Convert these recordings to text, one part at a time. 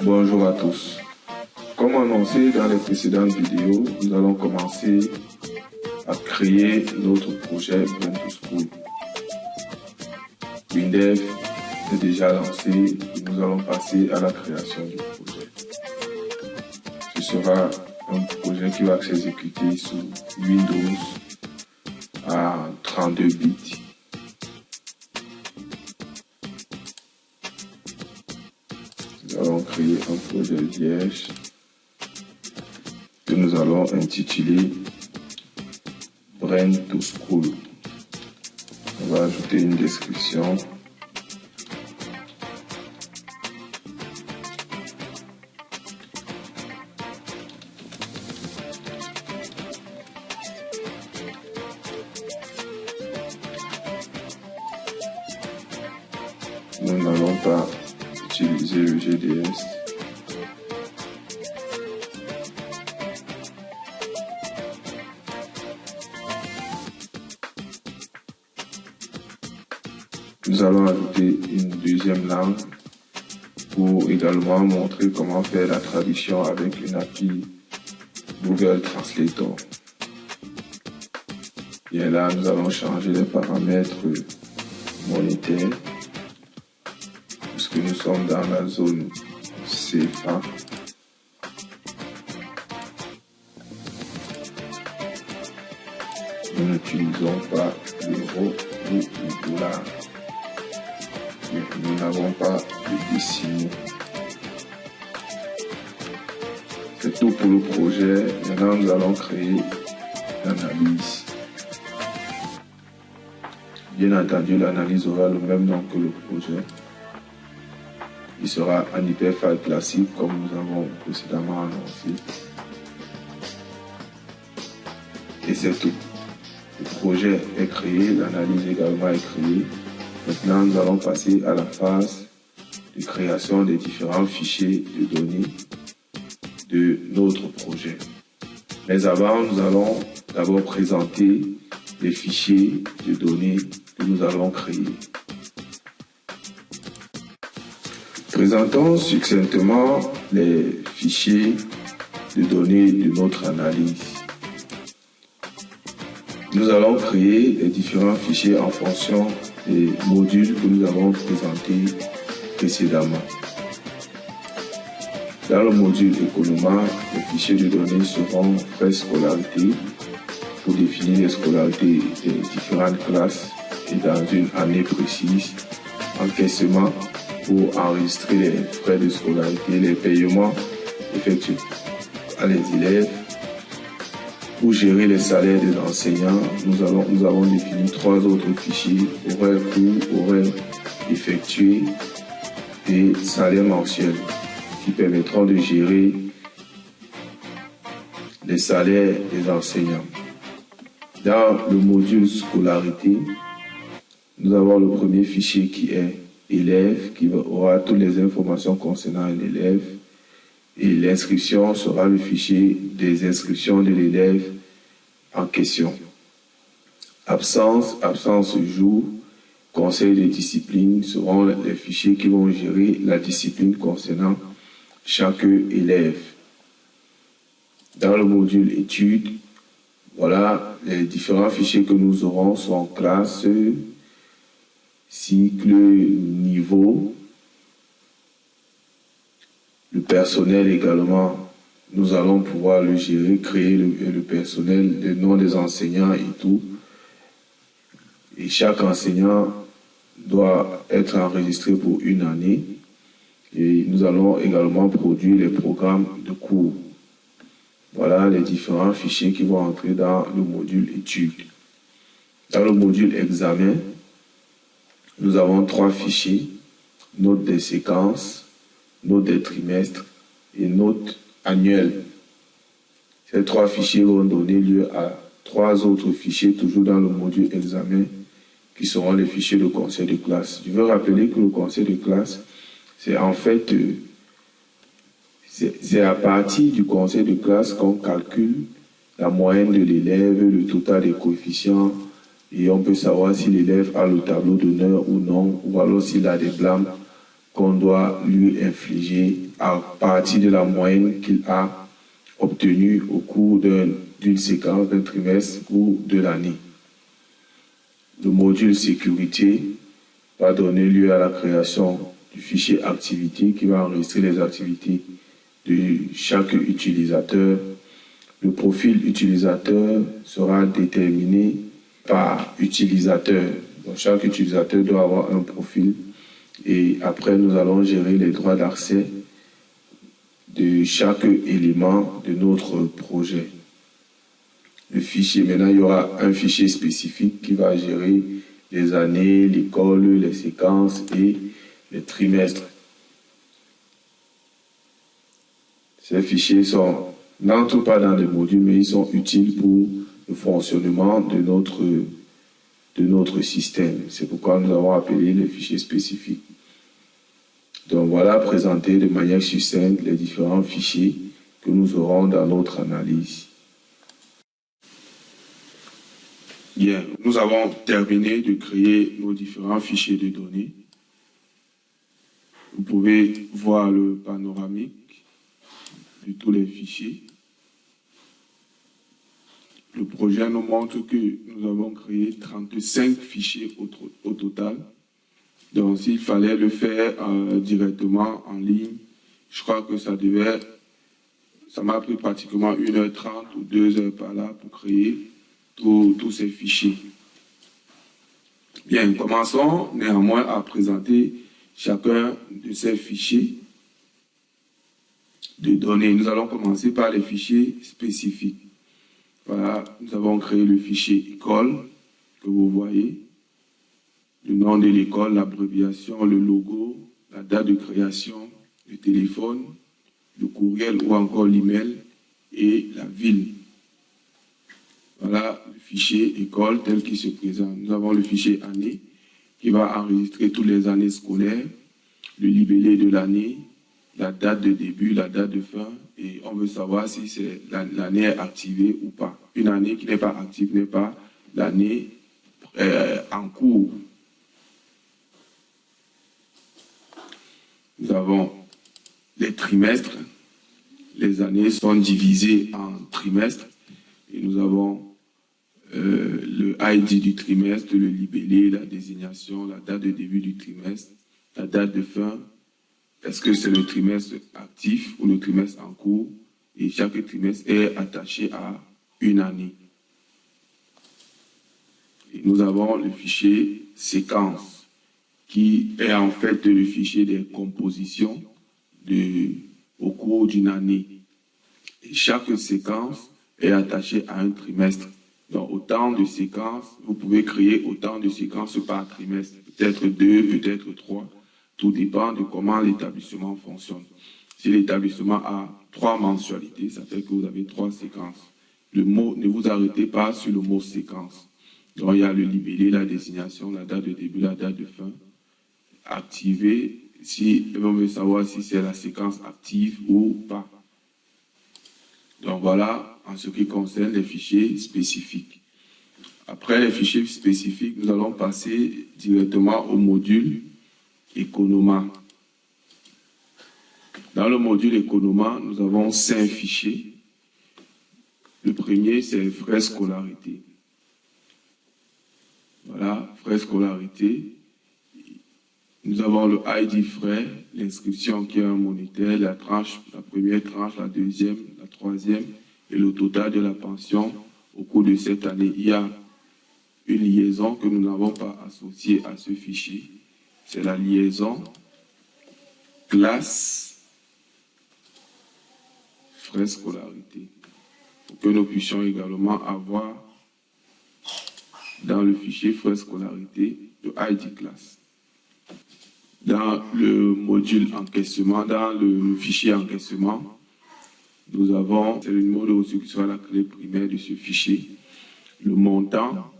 Bonjour à tous. Comme annoncé dans les précédentes vidéos, nous allons commencer à créer notre projet Brain2School. WinDev est déjà lancé et nous allons passer à la création du projet. Ce sera un projet qui va s'exécuter sous Windows à 32 bits. Nous allons créer un projet vierge que nous allons intituler Brain2School. On va ajouter une description. Nous n'allons pas utiliser le GDS. Nous allons ajouter une deuxième langue pour également montrer comment faire la traduction avec une API Google Translator. Et là, nous allons changer les paramètres monétaires puisque nous sommes dans la zone CFA. Nous n'utilisons pas l'euro ou le dollar. Nous n'avons pas de décimaux. C'est tout pour le projet. Maintenant, nous allons créer l'analyse. Bien entendu, l'analyse aura le même nom que le projet. Il sera un hyperfile classique comme nous avons précédemment annoncé. Et c'est tout. Le projet est créé, l'analyse également est créée. Maintenant, nous allons passer à la phase de création des différents fichiers de données de notre projet. Mais avant, nous allons d'abord présenter les fichiers de données que nous allons créer. Présentons succinctement les fichiers de données de notre analyse. Nous allons créer les différents fichiers en fonction des modules que nous avons présentés précédemment. Dans le module Economa, les fichiers de données seront frais scolarité pour définir les scolarités des différentes classes et dans une année précise. Encaissement pour enregistrer les frais de scolarité, les paiements effectués à les élèves. Pour gérer les salaires des enseignants, nous avons défini 3 autres fichiers, horaires court, horaires effectués et salaires mensuels, qui permettront de gérer les salaires des enseignants. Dans le module scolarité, nous avons le premier fichier qui est élève, qui aura toutes les informations concernant l'élève. Et l'inscription sera le fichier des inscriptions de l'élève en question. Absence jour, conseil de discipline seront les fichiers qui vont gérer la discipline concernant chaque élève. Dans le module études, voilà les différents fichiers que nous aurons sont classe, cycle, niveau. Le personnel également, nous allons pouvoir le gérer, créer le personnel, le nom des enseignants et tout. Et chaque enseignant doit être enregistré pour une année. Et nous allons également produire les programmes de cours. Voilà les différents fichiers qui vont entrer dans le module études. Dans le module examen, nous avons 3 fichiers, notes des séquences, notes des trimestres et notes annuelles. Ces 3 fichiers vont donner lieu à 3 autres fichiers, toujours dans le module examen, qui seront les fichiers de conseil de classe. Je veux rappeler que le conseil de classe, c'est en fait, c'est à partir du conseil de classe qu'on calcule la moyenne de l'élève, le total des coefficients, et on peut savoir si l'élève a le tableau d'honneur ou non, ou alors s'il a des blâmes qu'on doit lui infliger à partir de la moyenne qu'il a obtenue au cours d'une séquence, d'un trimestre ou de l'année. Le module sécurité va donner lieu à la création du fichier activité qui va enregistrer les activités de chaque utilisateur. Le profil utilisateur sera déterminé par utilisateur. Donc chaque utilisateur doit avoir un profil et après nous allons gérer les droits d'accès de chaque élément de notre projet. Le fichier, maintenant il y aura un fichier spécifique qui va gérer les années, l'école, les séquences et les trimestres. Ces fichiers n'entrent pas dans les modules, mais ils sont utiles pour le fonctionnement de notre système. C'est pourquoi nous avons appelé les fichiers spécifiques. Donc voilà présenté de manière succincte les différents fichiers que nous aurons dans notre analyse. Bien, nous avons terminé de créer nos différents fichiers de données. Vous pouvez voir le panoramique de tous les fichiers. Le projet nous montre que nous avons créé 35 fichiers au total. Donc s'il fallait le faire directement en ligne, je crois que ça m'a pris pratiquement 1h30 ou 2h par là pour créer tous ces fichiers. Bien, commençons néanmoins à présenter chacun de ces fichiers de données. Nous allons commencer par les fichiers spécifiques. Voilà, nous avons créé le fichier école que vous voyez. Le nom de l'école, l'abréviation, le logo, la date de création, le téléphone, le courriel ou encore l'email et la ville. Voilà le fichier école tel qu'il se présente. Nous avons le fichier année qui va enregistrer toutes les années scolaires, le libellé de l'année, la date de début, la date de fin, et on veut savoir si l'année est activée ou pas. Une année qui n'est pas active n'est pas l'année en cours. Nous avons les trimestres. Les années sont divisées en trimestres. Et nous avons le ID du trimestre, le libellé, la désignation, la date de début du trimestre, la date de fin. Est-ce que c'est le trimestre actif ou le trimestre en cours? Et chaque trimestre est attaché à une année. Et nous avons le fichier séquence, qui est en fait le fichier des compositions au cours d'une année. Et chaque séquence est attachée à un trimestre. Donc, autant de séquences, vous pouvez créer autant de séquences par trimestre, peut-être 2, peut-être 3. Tout dépend de comment l'établissement fonctionne. Si l'établissement a 3 mensualités, ça fait que vous avez 3 séquences. Le mot, ne vous arrêtez pas sur le mot séquence. Donc, il y a le libellé, la désignation, la date de début, la date de fin. Activer, si on veut savoir si c'est la séquence active ou pas. Donc voilà, en ce qui concerne les fichiers spécifiques. Après les fichiers spécifiques, nous allons passer directement au module Economa. Dans le module Economa, nous avons 5 fichiers. Le premier, c'est frais scolarité. Voilà, frais scolarité. Nous avons le ID frais, l'inscription qui est un monétaire, la tranche, la première tranche, la deuxième, la troisième, et le total de la pension au cours de cette année. Il y a une liaison que nous n'avons pas associée à ce fichier. C'est la liaison classe frais scolarité. Pour que nous puissions également avoir dans le fichier frais scolarité le ID classe. Dans le module encaissement, dans le fichier encaissement, nous avons, c'est le numéro de reçu qui sera la clé primaire de ce fichier, le montant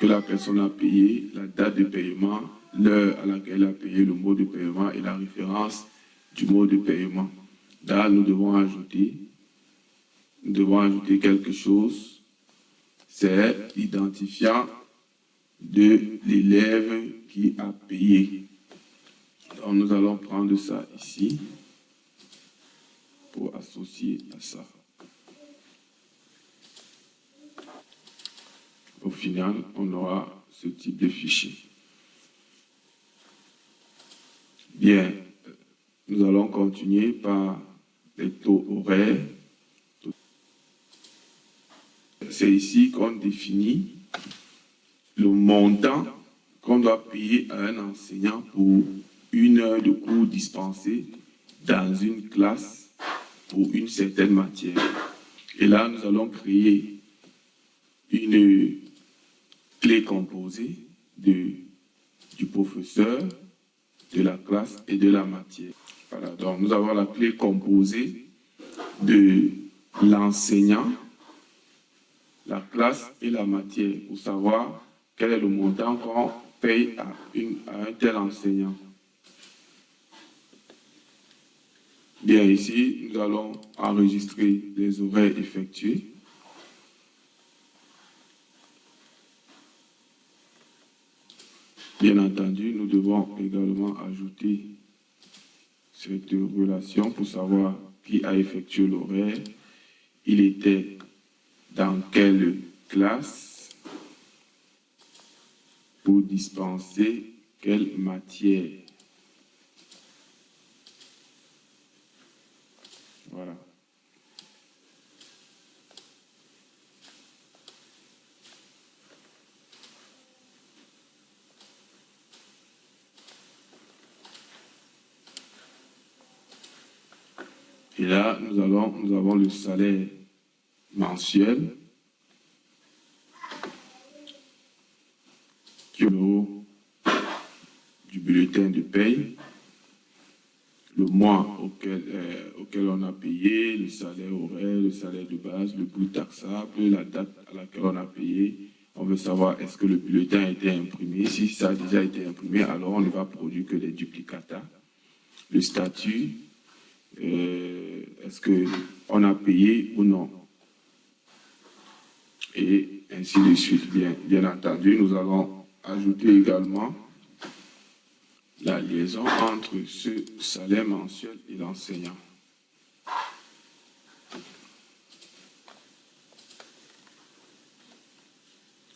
que la personne a payé, la date de paiement, l'heure à laquelle elle a payé, le mot de paiement et la référence du mot de paiement. Là, nous devons ajouter nous devons ajouter quelque chose, c'est l'identifiant de l'élève qui a payé. Donc nous allons prendre ça ici pour associer à ça. Au final, on aura ce type de fichier. Bien, nous allons continuer par les taux horaires. C'est ici qu'on définit le montant qu'on doit payer à un enseignant pour une heure de cours dispensé dans une classe pour une certaine matière. Et là, nous allons créer une clé composée du professeur, de la classe et de la matière. Voilà, donc nous avons la clé composée de l'enseignant, la classe et la matière pour savoir quel est le montant qu'on paye à un tel enseignant. Bien, ici, nous allons enregistrer les horaires effectués. Bien entendu, nous devons également ajouter cette relation pour savoir qui a effectué l'horaire. Il était dans quelle classe pour dispenser quelle matière. Voilà. Et là, nous avons le salaire mensuel qui est le haut du bulletin de paye, le mois auquel on a payé, le salaire horaire, le salaire de base, le brut taxable, la date à laquelle on a payé. On veut savoir est-ce que le bulletin a été imprimé. Si ça a déjà été imprimé, alors on ne va produire que les duplicata. Le statut, est-ce qu'on a payé ou non? Et ainsi de suite. Bien entendu, nous allons ajouter également la liaison entre ce salaire mensuel et l'enseignant.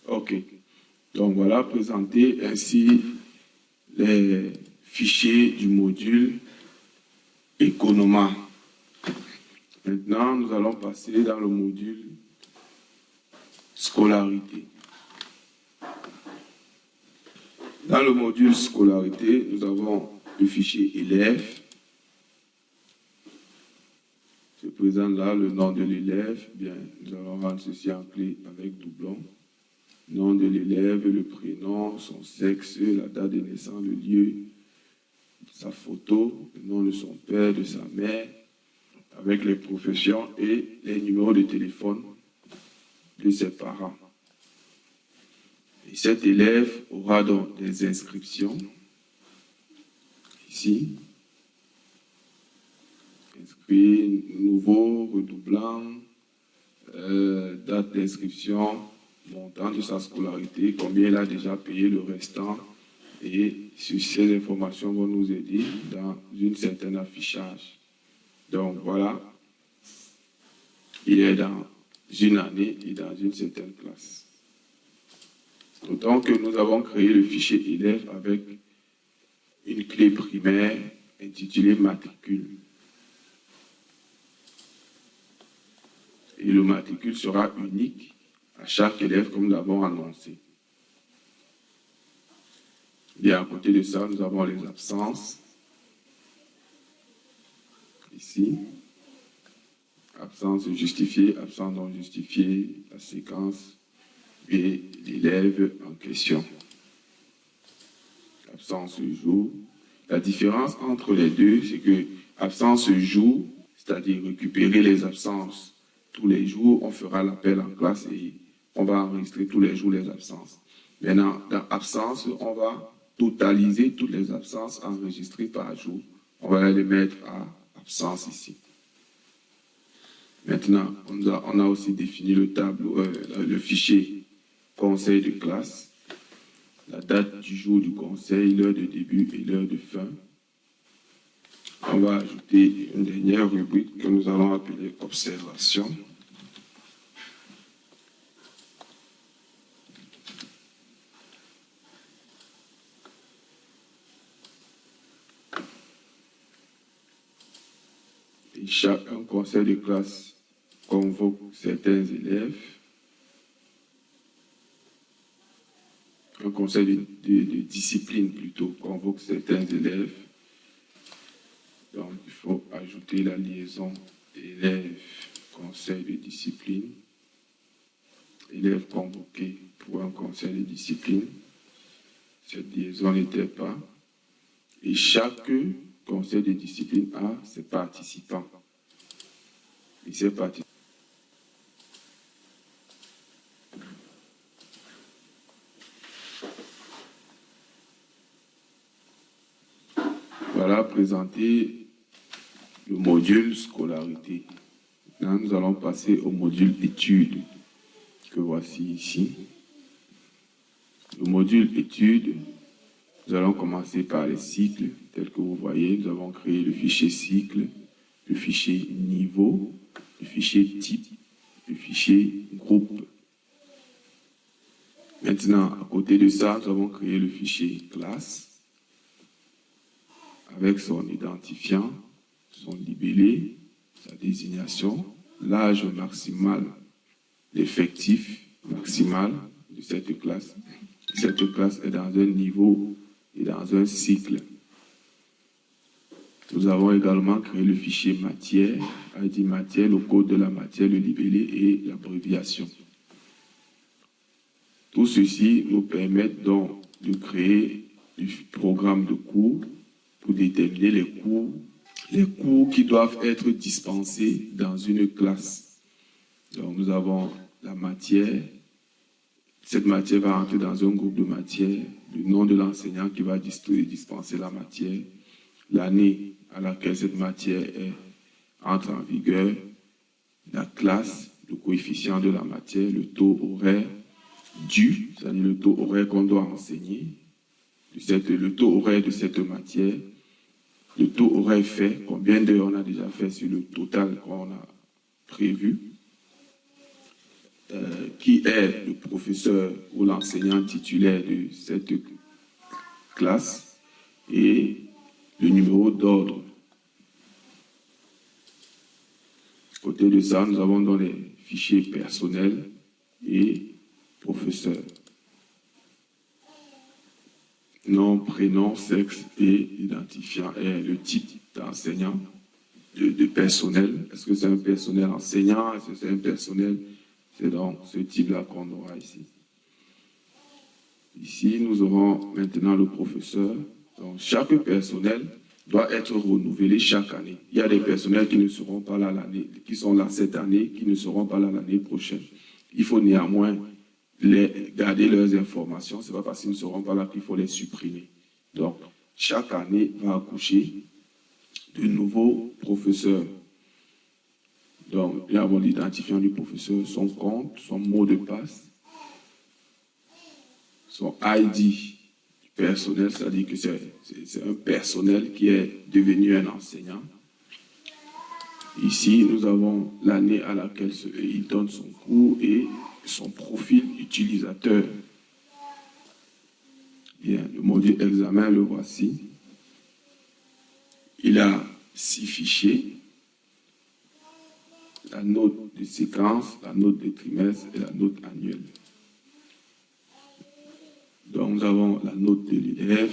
OK. Donc voilà, présenter ainsi les fichiers du module Economa. Maintenant, nous allons passer dans le module Scolarité. Dans le module Scolarité, nous avons le fichier élève. Je présente là le nom de l'élève. Bien, nous allons rendre ceci en clé avec doublon. Nom de l'élève, le prénom, son sexe, la date de naissance, le lieu, sa photo, le nom de son père, de sa mère, avec les professions et les numéros de téléphone de ses parents. Et cet élève aura donc des inscriptions, ici, inscrit, nouveau, redoublant, date d'inscription, montant de sa scolarité, combien il a déjà payé le restant, et sur ces informations vont nous aider dans une certaine affichage. Donc voilà, il est dans une année et dans une certaine classe. D'autant que nous avons créé le fichier élève avec une clé primaire intitulée matricule. Et le matricule sera unique à chaque élève comme nous l'avons annoncé. Et à côté de ça, nous avons les absences. Ici, absence justifiée, absence non justifiée, la séquence et l'élève en question. Absence jour. La différence entre les deux, c'est que absence jour, c'est-à-dire récupérer les absences tous les jours, on fera l'appel en classe et on va enregistrer tous les jours les absences. Maintenant, dans absence, on va totaliser toutes les absences enregistrées par jour. On va les mettre à absence ici. Maintenant, on a aussi défini le tableau, le fichier conseil de classe, la date du jour du conseil, l'heure de début et l'heure de fin. On va ajouter une dernière rubrique que nous allons appeler observation. Et chaque conseil de classe convoque certains élèves. Un conseil de discipline plutôt convoque certains élèves. Donc, il faut ajouter la liaison élève-conseil de discipline. Élève convoqué pour un conseil de discipline. Cette liaison n'était pas. Et chaque conseil de discipline a ses participants. Et ces participants. Voilà présenté le module scolarité. Là, nous allons passer au module études que voici ici. Le module études, nous allons commencer par les cycles tels que vous voyez. Nous avons créé le fichier cycle, le fichier niveau, le fichier type, le fichier groupe. Maintenant, à côté de ça, nous avons créé le fichier classe avec son identifiant, son libellé, sa désignation, l'âge maximal, l'effectif maximal de cette classe. Cette classe est dans un niveau et dans un cycle. Nous avons également créé le fichier matière, ID matière, le code de la matière, le libellé et l'abréviation. Tout ceci nous permet donc de créer du programme de cours pour déterminer les cours qui doivent être dispensés dans une classe. Donc nous avons la matière. Cette matière va entrer dans un groupe de matières, le nom de l'enseignant qui va dispenser la matière, l'année à laquelle cette matière entre en vigueur, la classe, le coefficient de la matière, le taux horaire dû, c'est-à-dire le taux horaire qu'on doit enseigner, le taux horaire de cette matière, le taux horaire fait, combien d'heures on a déjà fait sur le total qu'on a prévu, qui est le professeur ou l'enseignant titulaire de cette classe et le numéro d'ordre. À côté de ça, nous avons dans les fichiers personnels et professeurs. Nom, prénom, sexe et identifiant et le type d'enseignant, de personnel. Est-ce que c'est un personnel enseignant? Est-ce que c'est un personnel? C'est donc ce type-là qu'on aura ici. Ici, nous aurons maintenant le professeur. Donc, chaque personnel doit être renouvelé chaque année. Il y a des personnels qui ne seront pas là l'année, qui sont là cette année, qui ne seront pas là l'année prochaine. Il faut néanmoins garder leurs informations. Ce n'est pas parce qu'ils ne seront pas là qu'il faut les supprimer. Donc, chaque année va accoucher de nouveaux professeurs. Donc, nous avons l'identifiant du professeur, son compte, son mot de passe, son ID du personnel, c'est-à-dire que c'est un personnel qui est devenu un enseignant. Ici, nous avons l'année à laquelle il donne son cours et son profil utilisateur. Bien, le module examen, le voici. Il a 6 fichiers. La note de séquence, la note de trimestre et la note annuelle. Donc, nous avons la note de l'élève,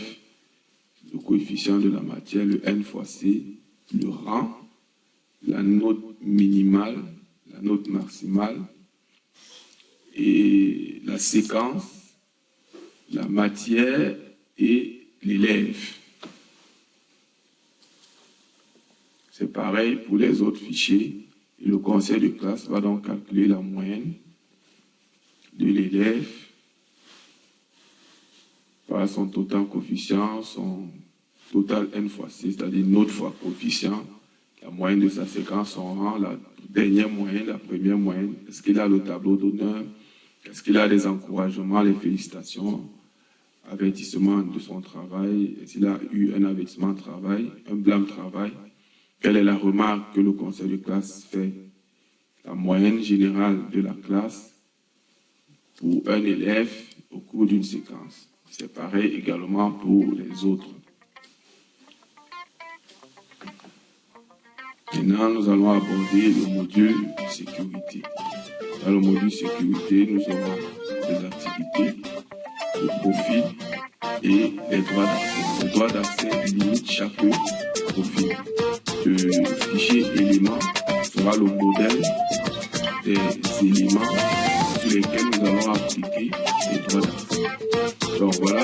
le coefficient de la matière, le N fois C, le rang, la note minimale, la note maximale, et la séquence, la matière et l'élève. C'est pareil pour les autres fichiers. Et le conseil de classe va donc calculer la moyenne de l'élève par son total coefficient, son total N fois C, c'est-à-dire note fois coefficient, la moyenne de sa séquence, son rang, la dernière moyenne, la première moyenne? Est-ce qu'il a le tableau d'honneur? Est-ce qu'il a des encouragements, les félicitations, avertissement de son travail? Est-ce qu'il a eu un avertissement de travail, un blâme de travail? Quelle est la remarque que le conseil de classe fait? La moyenne générale de la classe pour un élève au cours d'une séquence. C'est pareil également pour les autres. Maintenant, nous allons aborder le module sécurité. Dans le module sécurité, nous aurons des activités, le profil et les droits d'accès. Les droits d'accès limitent chaque profil. Le fichier élément sera le modèle des éléments sur lesquels nous allons appliquer les droits d'accès. Donc voilà